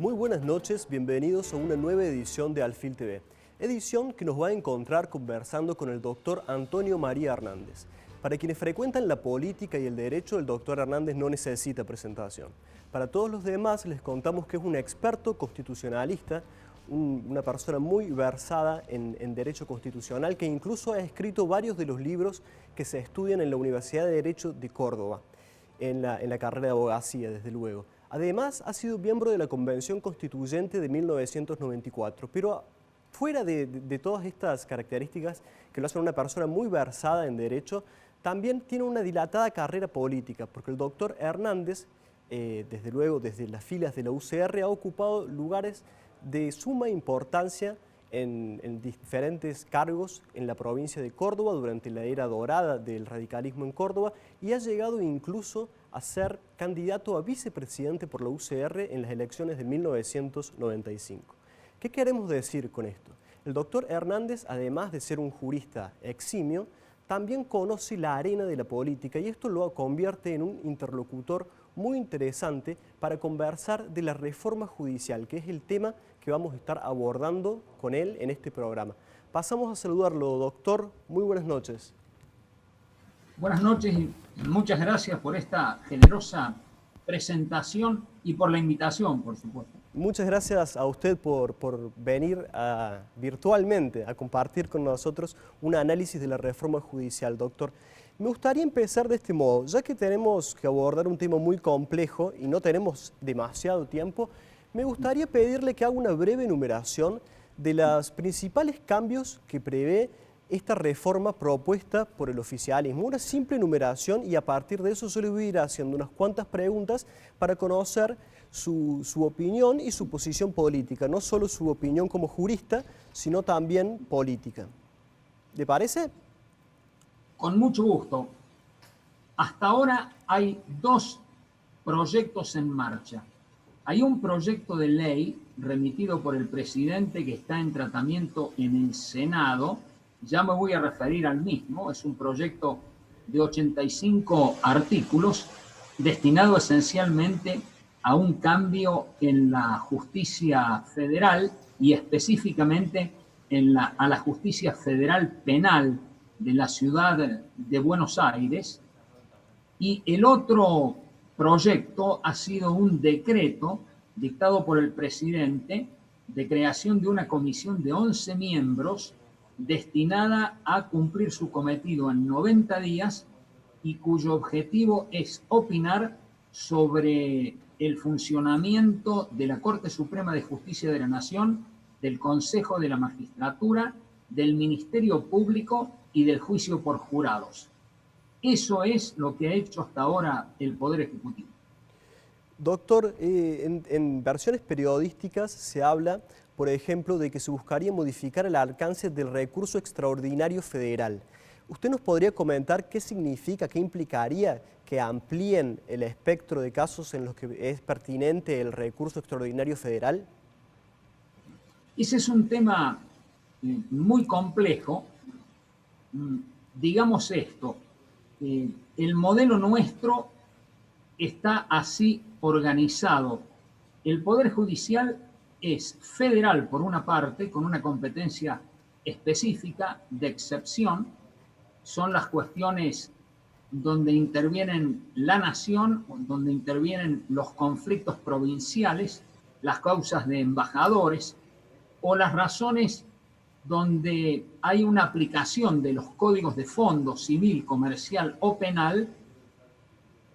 Muy buenas noches, bienvenidos a una nueva edición de Alfil TV. Edición que nos va a encontrar conversando con el doctor Antonio María Hernández. Para quienes frecuentan la política y el derecho, el doctor Hernández no necesita presentación. Para todos los demás les contamos que es un experto constitucionalista, una persona muy versada en derecho constitucional que incluso ha escrito varios de los libros que se estudian en la Universidad de Derecho de Córdoba, en la carrera de abogacía, desde luego. Además, ha sido miembro de la Convención Constituyente de 1994, pero fuera de todas estas características que lo hacen una persona muy versada en derecho, también tiene una dilatada carrera política, porque el doctor Hernández, desde luego desde las filas de la UCR, ha ocupado lugares de suma importancia en diferentes cargos en la provincia de Córdoba durante la era dorada del radicalismo en Córdoba y ha llegado incluso a ser candidato a vicepresidente por la UCR en las elecciones de 1995. ¿Qué queremos decir con esto? El doctor Hernández, además de ser un jurista eximio, también conoce la arena de la política y esto lo convierte en un interlocutor muy interesante para conversar de la reforma judicial, que es el tema que vamos a estar abordando con él en este programa. Pasamos a saludarlo, doctor. Muy buenas noches. Buenas noches y muchas gracias por esta generosa presentación y por la invitación, por supuesto. Muchas gracias a usted por venir virtualmente a compartir con nosotros un análisis de la reforma judicial, doctor. Me gustaría empezar de este modo, ya que tenemos que abordar un tema muy complejo y no tenemos demasiado tiempo, me gustaría pedirle que haga una breve enumeración de los principales cambios que prevé esta reforma propuesta por el oficialismo. Una simple enumeración y a partir de eso yo le voy a ir haciendo unas cuantas preguntas para conocer su opinión y su posición política, no solo su opinión como jurista, sino también política. ¿Le parece? Con mucho gusto. Hasta ahora hay dos proyectos en marcha. Hay un proyecto de ley remitido por el presidente que está en tratamiento en el Senado. Ya me voy a referir al mismo. Es un proyecto de 85 artículos destinado esencialmente a un cambio en la justicia federal y específicamente a la justicia federal penal de la ciudad de Buenos Aires. Y el otro proyecto ha sido un decreto dictado por el presidente de creación de una comisión de 11 miembros destinada a cumplir su cometido en 90 días y cuyo objetivo es opinar sobre el funcionamiento de la Corte Suprema de Justicia de la Nación, del Consejo de la Magistratura, del Ministerio Público y del juicio por jurados. Eso es lo que ha hecho hasta ahora el Poder Ejecutivo. Doctor, en versiones periodísticas se habla, por ejemplo, de que se buscaría modificar el alcance del recurso extraordinario federal. ¿Usted nos podría comentar qué significa, qué implicaría que amplíen el espectro de casos en los que es pertinente el recurso extraordinario federal? Ese es un tema muy complejo. Digamos esto, el modelo nuestro está así organizado. El Poder Judicial es federal por una parte, con una competencia específica de excepción. Son las cuestiones donde intervienen la nación, donde intervienen los conflictos provinciales, las causas de embajadores o las razones donde hay una aplicación de los códigos de fondo civil, comercial o penal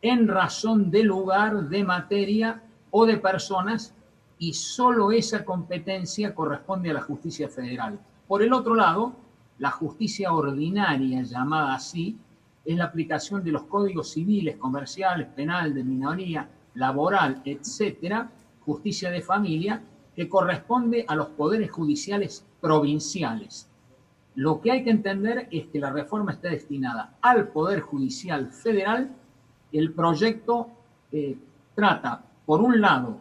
en razón de lugar, de materia o de personas, y solo esa competencia corresponde a la justicia federal. Por el otro lado, la justicia ordinaria, llamada así, es la aplicación de los códigos civiles, comerciales, penal, de minoría, laboral, etcétera, justicia de familia, que corresponde a los poderes judiciales provinciales. Lo que hay que entender es que la reforma está destinada al Poder Judicial Federal. El proyecto trata, por un lado,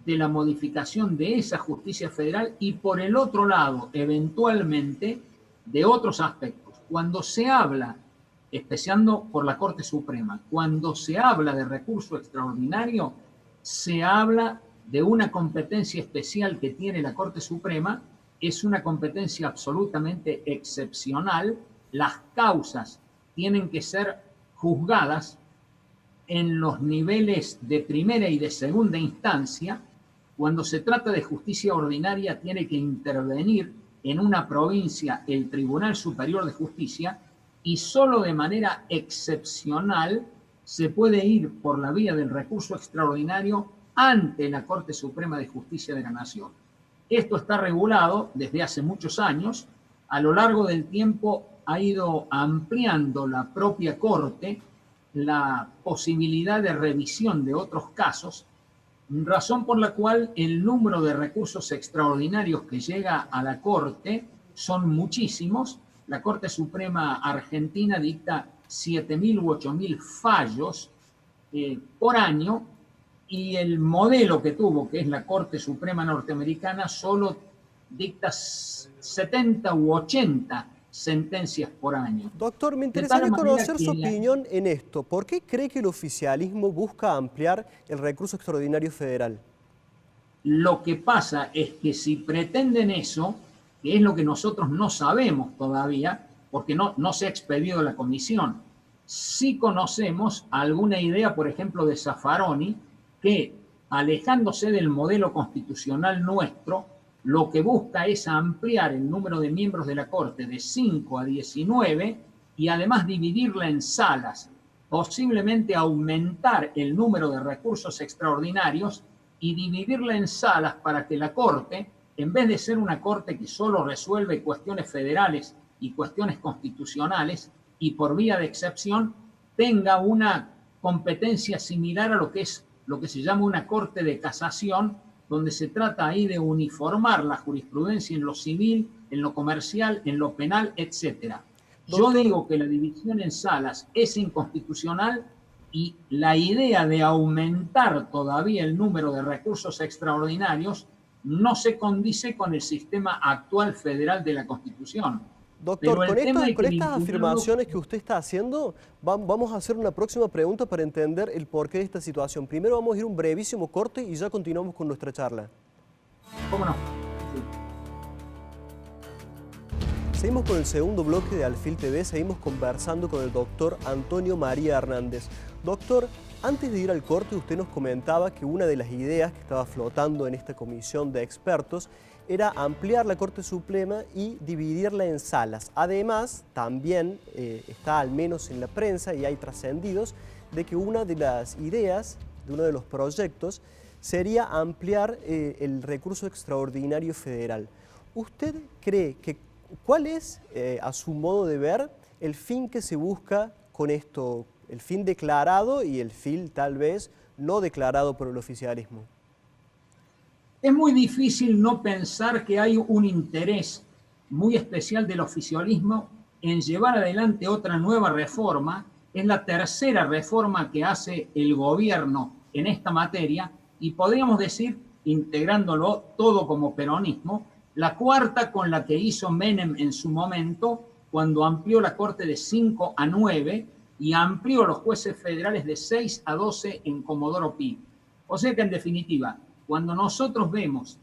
de la modificación de esa justicia federal y por el otro lado, eventualmente, de otros aspectos. Cuando se habla, especiando por la Corte Suprema, cuando se habla de recurso extraordinario, se habla de una competencia especial que tiene la Corte Suprema. Es una competencia absolutamente excepcional. Las causas tienen que ser juzgadas en los niveles de primera y de segunda instancia. Cuando se trata de justicia ordinaria, tiene que intervenir en una provincia el Tribunal Superior de Justicia, y solo de manera excepcional se puede ir por la vía del recurso extraordinario ante la Corte Suprema de Justicia de la Nación. Esto está regulado desde hace muchos años. A lo largo del tiempo ha ido ampliando la propia Corte la posibilidad de revisión de otros casos, razón por la cual el número de recursos extraordinarios que llega a la Corte son muchísimos. La Corte Suprema Argentina dicta 7.000 u 8.000 fallos por año, y el modelo que tuvo, que es la Corte Suprema norteamericana, solo dicta 70 u 80 sentencias por año. Doctor, me interesaría conocer su opinión en esto. ¿Por qué cree que el oficialismo busca ampliar el recurso extraordinario federal? Lo que pasa es que si pretenden eso, que es lo que nosotros no sabemos todavía, porque no se ha expedido la comisión, sí conocemos alguna idea, por ejemplo, de Zaffaroni, que, alejándose del modelo constitucional nuestro, lo que busca es ampliar el número de miembros de la Corte de 5 a 19 y además dividirla en salas, posiblemente aumentar el número de recursos extraordinarios y dividirla en salas para que la Corte, en vez de ser una Corte que solo resuelve cuestiones federales y cuestiones constitucionales y por vía de excepción, tenga una competencia similar a lo que se llama una Corte de Casación, donde se trata ahí de uniformar la jurisprudencia en lo civil, en lo comercial, en lo penal, etc. Yo digo que la división en salas es inconstitucional, y la idea de aumentar todavía el número de recursos extraordinarios no se condice con el sistema actual federal de la Constitución. Doctor, con estas afirmaciones que usted está haciendo, vamos a hacer una próxima pregunta para entender el porqué de esta situación. Primero vamos a ir a un brevísimo corte y ya continuamos con nuestra charla. ¿Cómo no? Sí. Seguimos con el segundo bloque de Alfil TV, seguimos conversando con el doctor Antonio María Hernández. Doctor, antes de ir al corte usted nos comentaba que una de las ideas que estaba flotando en esta comisión de expertos era ampliar la Corte Suprema y dividirla en salas. Además, también está al menos en la prensa y hay trascendidos de que una de las ideas, de uno de los proyectos, sería ampliar el recurso extraordinario federal. ¿Usted cree que cuál es, a su modo de ver, el fin que se busca con esto, el fin declarado y el fin tal vez no declarado por el oficialismo? Es muy difícil no pensar que hay un interés muy especial del oficialismo en llevar adelante otra nueva reforma. Es la tercera reforma que hace el gobierno en esta materia y podríamos decir, integrándolo todo como peronismo, la cuarta con la que hizo Menem en su momento, cuando amplió la Corte de 5 a 9 y amplió los jueces federales de 6 a 12 en Comodoro Pi. O sea que, en definitiva, cuando nosotros vemos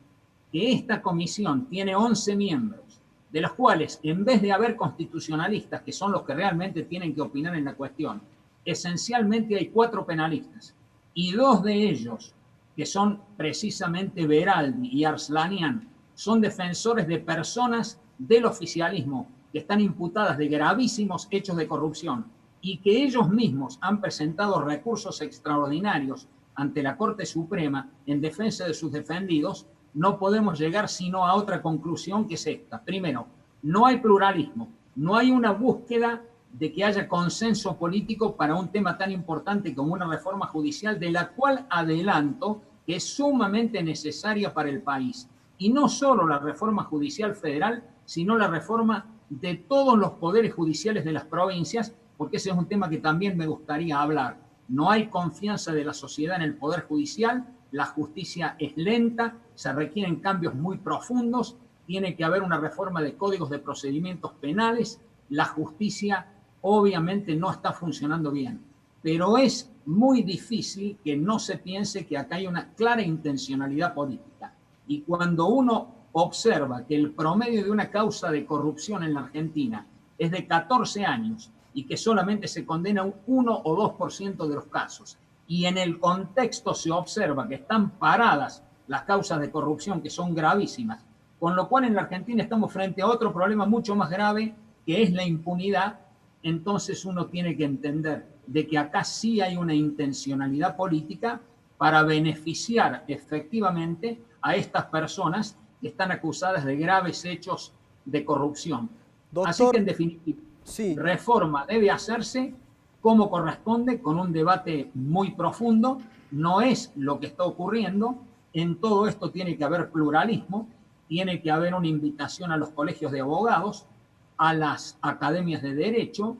que esta comisión tiene 11 miembros, de los cuales, en vez de haber constitucionalistas, que son los que realmente tienen que opinar en la cuestión, esencialmente hay 4 penalistas, y 2 de ellos, que son precisamente Beraldi y Arslanian, son defensores de personas del oficialismo que están imputadas de gravísimos hechos de corrupción y que ellos mismos han presentado recursos extraordinarios ante la Corte Suprema en defensa de sus defendidos, no podemos llegar sino a otra conclusión, que es esta. Primero, no hay pluralismo, no hay una búsqueda de que haya consenso político para un tema tan importante como una reforma judicial, de la cual adelanto que es sumamente necesaria para el país. Y no solo la reforma judicial federal, sino la reforma de todos los poderes judiciales de las provincias, porque ese es un tema que también me gustaría hablar. No hay confianza de la sociedad en el Poder Judicial, la justicia es lenta, se requieren cambios muy profundos, tiene que haber una reforma de códigos de procedimientos penales, la justicia obviamente no está funcionando bien. pero es muy difícil que no se piense que acá hay una clara intencionalidad política. Y cuando uno observa que el promedio de una causa de corrupción en la Argentina es de 14 años y que solamente se condena un 1 o 2% de los casos, y en el contexto se observa que están paradas las causas de corrupción que son gravísimas, con lo cual en la Argentina estamos frente a otro problema mucho más grave que es la impunidad. Entonces uno tiene que entender de que acá sí hay una intencionalidad política para beneficiar efectivamente a estas personas que están acusadas de graves hechos de corrupción. Así que Doctor, en definitiva, sí, reforma debe hacerse como corresponde, con un debate muy profundo. No es lo que está ocurriendo. En todo esto tiene que haber pluralismo, tiene que haber una invitación a los colegios de abogados, a las academias de derecho,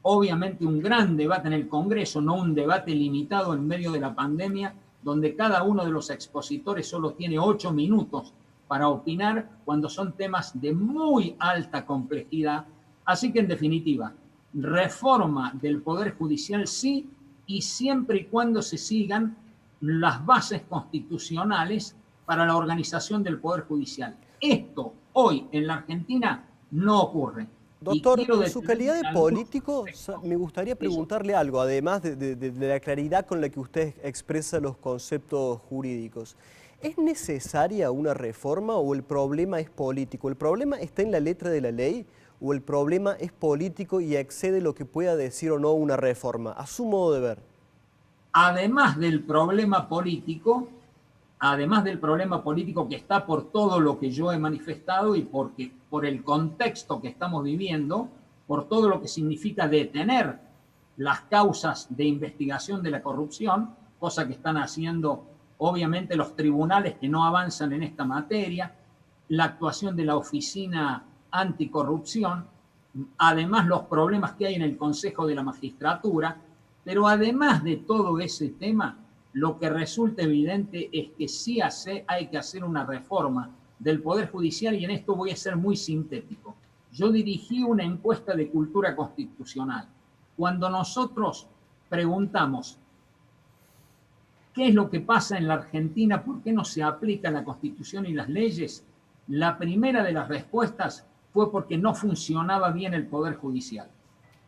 obviamente un gran debate en el Congreso, no un debate limitado en medio de la pandemia, donde cada uno de los expositores solo tiene 8 minutos para opinar cuando son temas de muy alta complejidad. Así que en definitiva, reforma del Poder Judicial sí, y siempre y cuando se sigan las bases constitucionales para la organización del Poder Judicial. Esto hoy en la Argentina no ocurre. Y doctor, quiero en su calidad detenerme de en algunos político, aspectos me gustaría de eso. preguntarle algo, además de la claridad con la que usted expresa los conceptos jurídicos. ¿Es necesaria una reforma o el problema es político? ¿El problema está en la letra de la ley o el problema es político y excede lo que pueda decir o no una reforma? A su modo de ver. Además del problema político, que está por todo lo que yo he manifestado y porque, por el contexto que estamos viviendo, por todo lo que significa detener las causas de investigación de la corrupción, cosa que están haciendo obviamente los tribunales que no avanzan en esta materia, la actuación de la Oficina Anticorrupción, además los problemas que hay en el Consejo de la Magistratura, pero además de todo ese tema, lo que resulta evidente es que sí hay que hacer una reforma del Poder Judicial, y en esto voy a ser muy sintético. Yo dirigí una encuesta de cultura constitucional. Cuando nosotros preguntamos qué es lo que pasa en la Argentina, por qué no se aplica la Constitución y las leyes, la primera de las respuestas fue porque no funcionaba bien el Poder Judicial.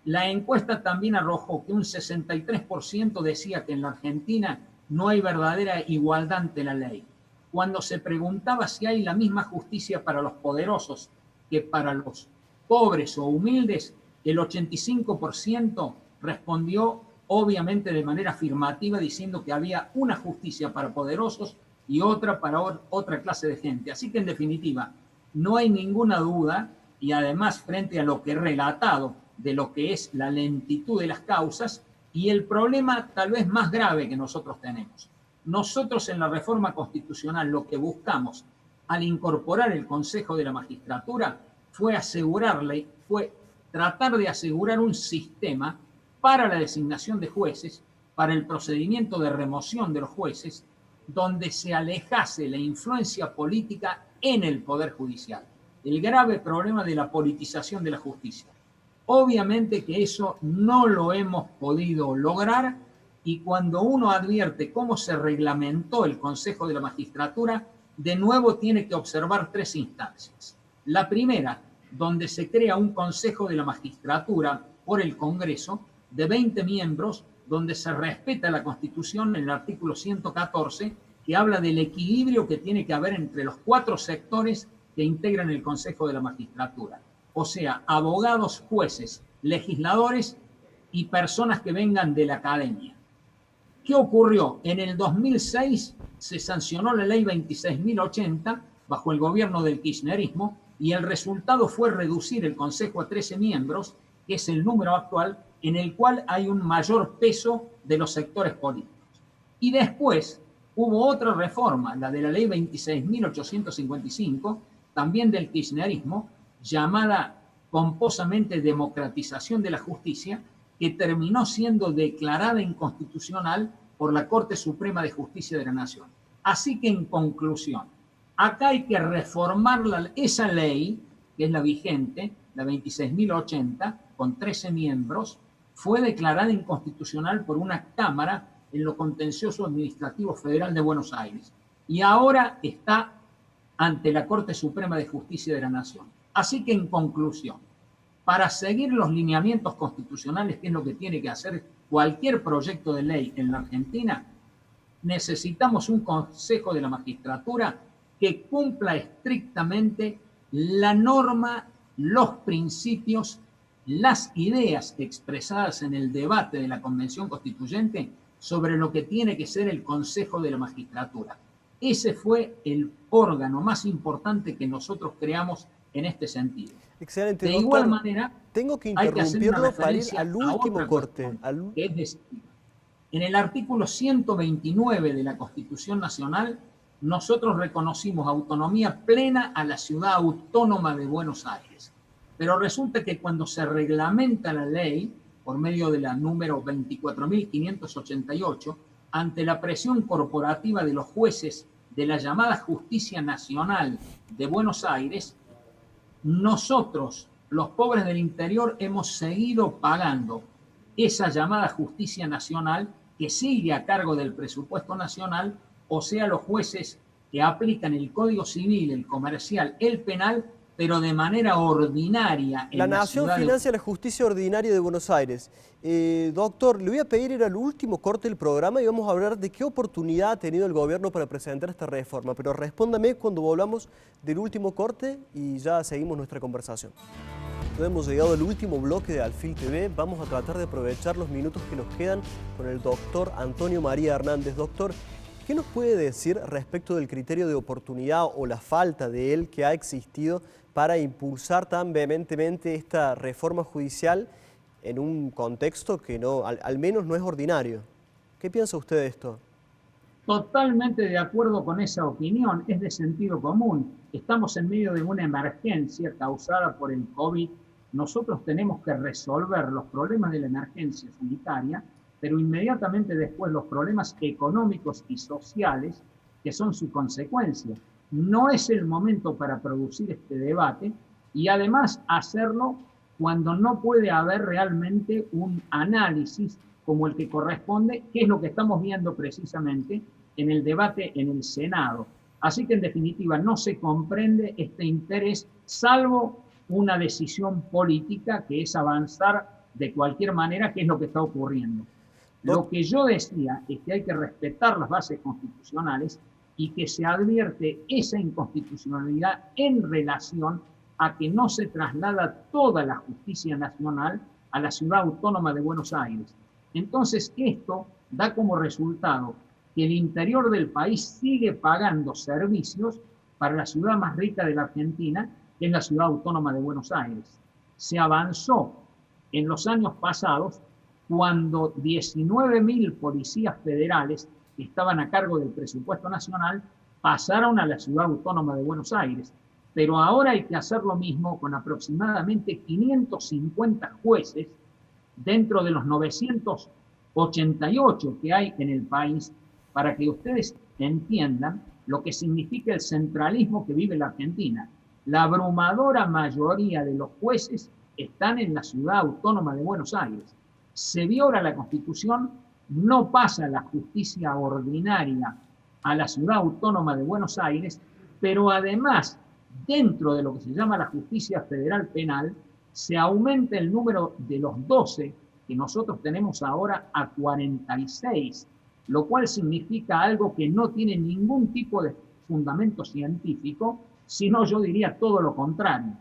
La encuesta también arrojó que un 63% decía que en la Argentina no hay verdadera igualdad ante la ley. Cuando se preguntaba si hay la misma justicia para los poderosos que para los pobres o humildes, el 85% respondió obviamente de manera afirmativa, diciendo que había una justicia para poderosos y otra para otra clase de gente. Así que en definitiva, no hay ninguna duda, y además frente a lo que he relatado de lo que es la lentitud de las causas y el problema tal vez más grave que nosotros tenemos. Nosotros en la reforma constitucional lo que buscamos al incorporar el Consejo de la Magistratura fue tratar de asegurar un sistema para la designación de jueces, para el procedimiento de remoción de los jueces, donde se alejase la influencia política en el Poder Judicial. El grave problema de la politización de la justicia. Obviamente que eso no lo hemos podido lograr, y cuando uno advierte cómo se reglamentó el Consejo de la Magistratura, de nuevo tiene que observar 3 instancias. La primera, donde se crea un Consejo de la Magistratura por el Congreso de 20 miembros, donde se respeta la Constitución en el artículo 114, que habla del equilibrio que tiene que haber entre los 4 sectores que integran el Consejo de la Magistratura. O sea, abogados, jueces, legisladores y personas que vengan de la academia. ¿Qué ocurrió? En el 2006 se sancionó la ley 26.080 bajo el gobierno del kirchnerismo, y el resultado fue reducir el Consejo a 13 miembros, que es el número actual, en el cual hay un mayor peso de los sectores políticos. Y después hubo otra reforma, la de la ley 26.855, también del kirchnerismo, llamada pomposamente democratización de la justicia, que terminó siendo declarada inconstitucional por la Corte Suprema de Justicia de la Nación. Así que, en conclusión, acá hay que reformar esa ley, que es la vigente, la 26.080, con 13 miembros, fue declarada inconstitucional por una Cámara en lo Contencioso Administrativo Federal de Buenos Aires y ahora está ante la Corte Suprema de Justicia de la Nación. Así que, en conclusión, para seguir los lineamientos constitucionales, que es lo que tiene que hacer cualquier proyecto de ley en la Argentina, necesitamos un Consejo de la Magistratura que cumpla estrictamente la norma, los principios, las ideas expresadas en el debate de la Convención Constituyente sobre lo que tiene que ser el Consejo de la Magistratura. Ese fue el órgano más importante que nosotros creamos en este sentido. Excelente, de doctor. Igual manera, tengo que hay que hacer una interrumpirlo para ir referencia al último corte. que es decisiva. En el artículo 129 de la Constitución Nacional, nosotros reconocimos autonomía plena a la Ciudad Autónoma de Buenos Aires. Pero resulta que cuando se reglamenta la ley, por medio de la número 24.588, ante la presión corporativa de los jueces de la llamada Justicia Nacional de Buenos Aires, nosotros, los pobres del interior, hemos seguido pagando esa llamada Justicia Nacional que sigue a cargo del presupuesto nacional, o sea, los jueces que aplican el Código Civil, el comercial, el penal, pero de manera ordinaria. La Nación financia la justicia ordinaria de Buenos Aires. Doctor, le voy a pedir ir al último corte del programa y vamos a hablar de qué oportunidad ha tenido el gobierno para presentar esta reforma. Pero respóndame cuando volvamos del último corte y ya seguimos nuestra conversación. Hemos llegado al último bloque de Alfil TV. Vamos a tratar de aprovechar los minutos que nos quedan con el doctor Antonio María Hernández. Doctor, ¿qué nos puede decir respecto del criterio de oportunidad o la falta de él que ha existido para impulsar tan vehementemente esta reforma judicial en un contexto que no, al menos no es ordinario? ¿Qué piensa usted de esto? Totalmente de acuerdo con esa opinión, es de sentido común. Estamos en medio de una emergencia causada por el COVID. Nosotros tenemos que resolver los problemas de la emergencia sanitaria, pero inmediatamente después los problemas económicos y sociales que son su consecuencia. No es el momento para producir este debate y además hacerlo cuando no puede haber realmente un análisis como el que corresponde, que es lo que estamos viendo precisamente en el debate en el Senado. Así que en definitiva no se comprende este interés, salvo una decisión política que es avanzar de cualquier manera, que es lo que está ocurriendo. Lo que yo decía es que hay que respetar las bases constitucionales y que se advierte esa inconstitucionalidad en relación a que no se traslada toda la justicia nacional a la Ciudad Autónoma de Buenos Aires. Entonces esto da como resultado que el interior del país sigue pagando servicios para la ciudad más rica de la Argentina, que es la Ciudad Autónoma de Buenos Aires. Se avanzó en los años pasados cuando 19.000 policías federales que estaban a cargo del presupuesto nacional pasaron a la Ciudad Autónoma de Buenos Aires. Pero ahora hay que hacer lo mismo con aproximadamente 550 jueces dentro de los 988 que hay en el país, para que ustedes entiendan lo que significa el centralismo que vive la Argentina. La abrumadora mayoría de los jueces están en la Ciudad Autónoma de Buenos Aires. Se viola la Constitución, no pasa la justicia ordinaria a la Ciudad Autónoma de Buenos Aires, pero además, dentro de lo que se llama la justicia federal penal, se aumenta el número de los 12 que nosotros tenemos ahora a 46, lo cual significa algo que no tiene ningún tipo de fundamento científico, sino yo diría todo lo contrario.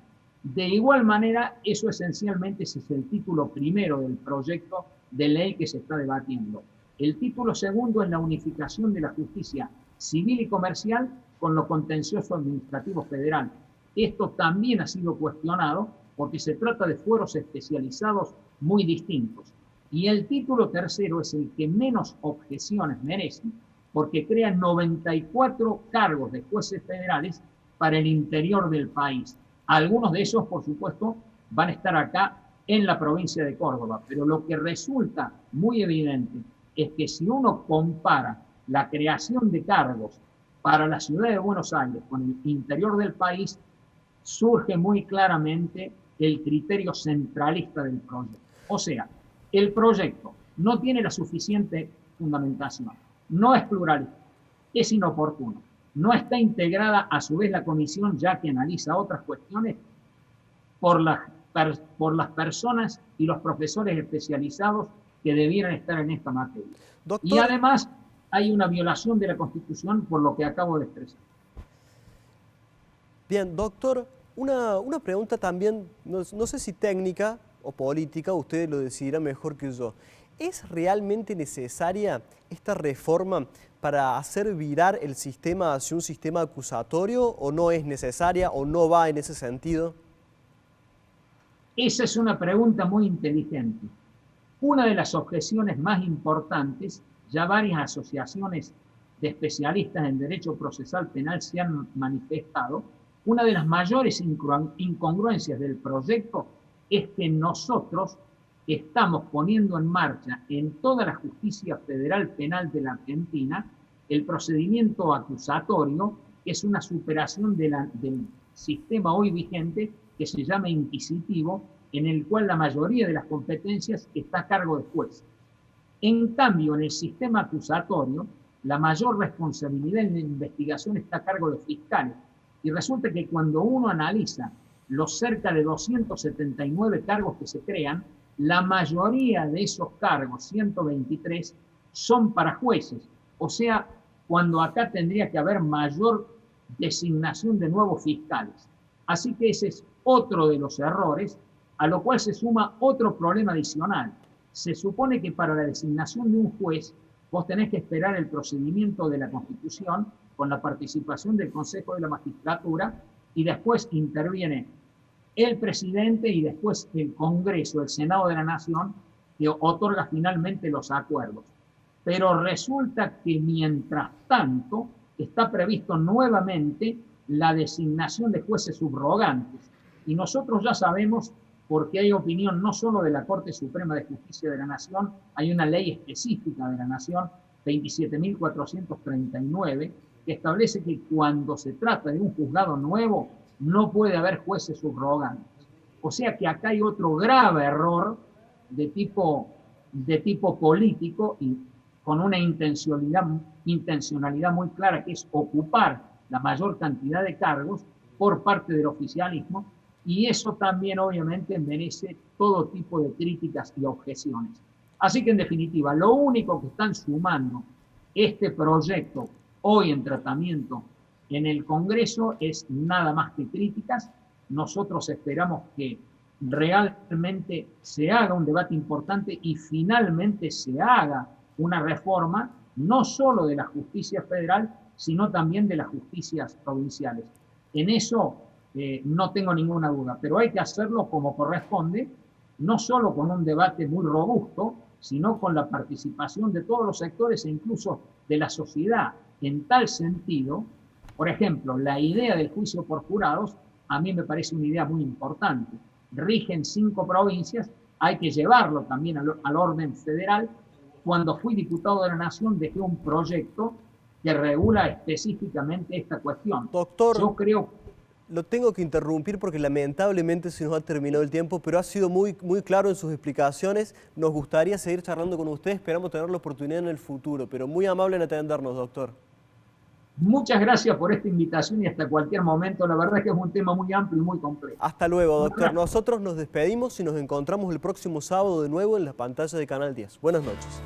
De igual manera, eso esencialmente ese es el título primero del proyecto de ley que se está debatiendo. El título segundo es la unificación de la justicia civil y comercial con lo contencioso administrativo federal. Esto también ha sido cuestionado porque se trata de fueros especializados muy distintos. Y el título tercero es el que menos objeciones merece, porque crea 94 cargos de jueces federales para el interior del país. Algunos de esos, por supuesto, van a estar acá en la provincia de Córdoba, pero lo que resulta muy evidente es que si uno compara la creación de cargos para la ciudad de Buenos Aires con el interior del país, surge muy claramente el criterio centralista del proyecto. O sea, el proyecto no tiene la suficiente fundamentación, no es pluralista, es inoportuno, no está integrada a su vez la comisión, ya que analiza otras cuestiones por las personas y los profesores especializados que debieran estar en esta materia. Doctor, y además hay una violación de la Constitución por lo que acabo de expresar. Bien, doctor, una pregunta también, no sé si técnica o política, usted lo decidirá mejor que yo. ¿Es realmente necesaria esta reforma para hacer virar el sistema hacia un sistema acusatorio o no es necesaria o no va en ese sentido? Esa es una pregunta muy inteligente. Una de las objeciones más importantes, ya varias asociaciones de especialistas en derecho procesal penal se han manifestado, una de las mayores incongruencias del proyecto es que nosotros estamos poniendo en marcha en toda la justicia federal penal de la Argentina el procedimiento acusatorio, que es una superación del sistema hoy vigente que se llama inquisitivo, en el cual la mayoría de las competencias está a cargo de jueces. En cambio, en el sistema acusatorio, la mayor responsabilidad en la investigación está a cargo de fiscales. Y resulta que cuando uno analiza los cerca de 279 cargos que se crean, la mayoría de esos cargos, 123, son para jueces. O sea, cuando acá tendría que haber mayor designación de nuevos fiscales. Así que ese es otro de los errores, a lo cual se suma otro problema adicional. Se supone que para la designación de un juez vos tenés que esperar el procedimiento de la Constitución con la participación del Consejo de la Magistratura y después interviene el presidente y después el Congreso, el Senado de la Nación, que otorga finalmente los acuerdos. Pero resulta que mientras tanto está previsto nuevamente la designación de jueces subrogantes. Y nosotros ya sabemos, porque hay opinión no solo de la Corte Suprema de Justicia de la Nación, hay una ley específica de la Nación, 27.439, que establece que cuando se trata de un juzgado nuevo, no puede haber jueces subrogantes. O sea que acá hay otro grave error de tipo político y con una intencionalidad muy clara, que es ocupar la mayor cantidad de cargos por parte del oficialismo, y eso también obviamente merece todo tipo de críticas y objeciones. Así que en definitiva, lo único que están sumando este proyecto hoy en tratamiento en el Congreso es nada más que críticas. Nosotros esperamos que realmente se haga un debate importante y finalmente se haga una reforma no solo de la justicia federal, sino también de las justicias provinciales. En eso no tengo ninguna duda, pero hay que hacerlo como corresponde, no solo con un debate muy robusto, sino con la participación de todos los sectores e incluso de la sociedad. En tal sentido, por ejemplo, la idea del juicio por jurados a mí me parece una idea muy importante. Rigen 5 provincias, hay que llevarlo también al orden federal. Cuando fui diputado de la Nación dejé un proyecto que regula específicamente esta cuestión. Doctor, yo creo... Lo tengo que interrumpir porque lamentablemente se nos ha terminado el tiempo, pero ha sido muy claro en sus explicaciones. Nos gustaría seguir charlando con usted, esperamos tener la oportunidad en el futuro, pero muy amable en atendernos, doctor. Muchas gracias por esta invitación y hasta cualquier momento. La verdad es que es un tema muy amplio y muy complejo. Hasta luego, doctor. Nosotros nos despedimos y nos encontramos el próximo sábado de nuevo en las pantallas de Canal 10. Buenas noches.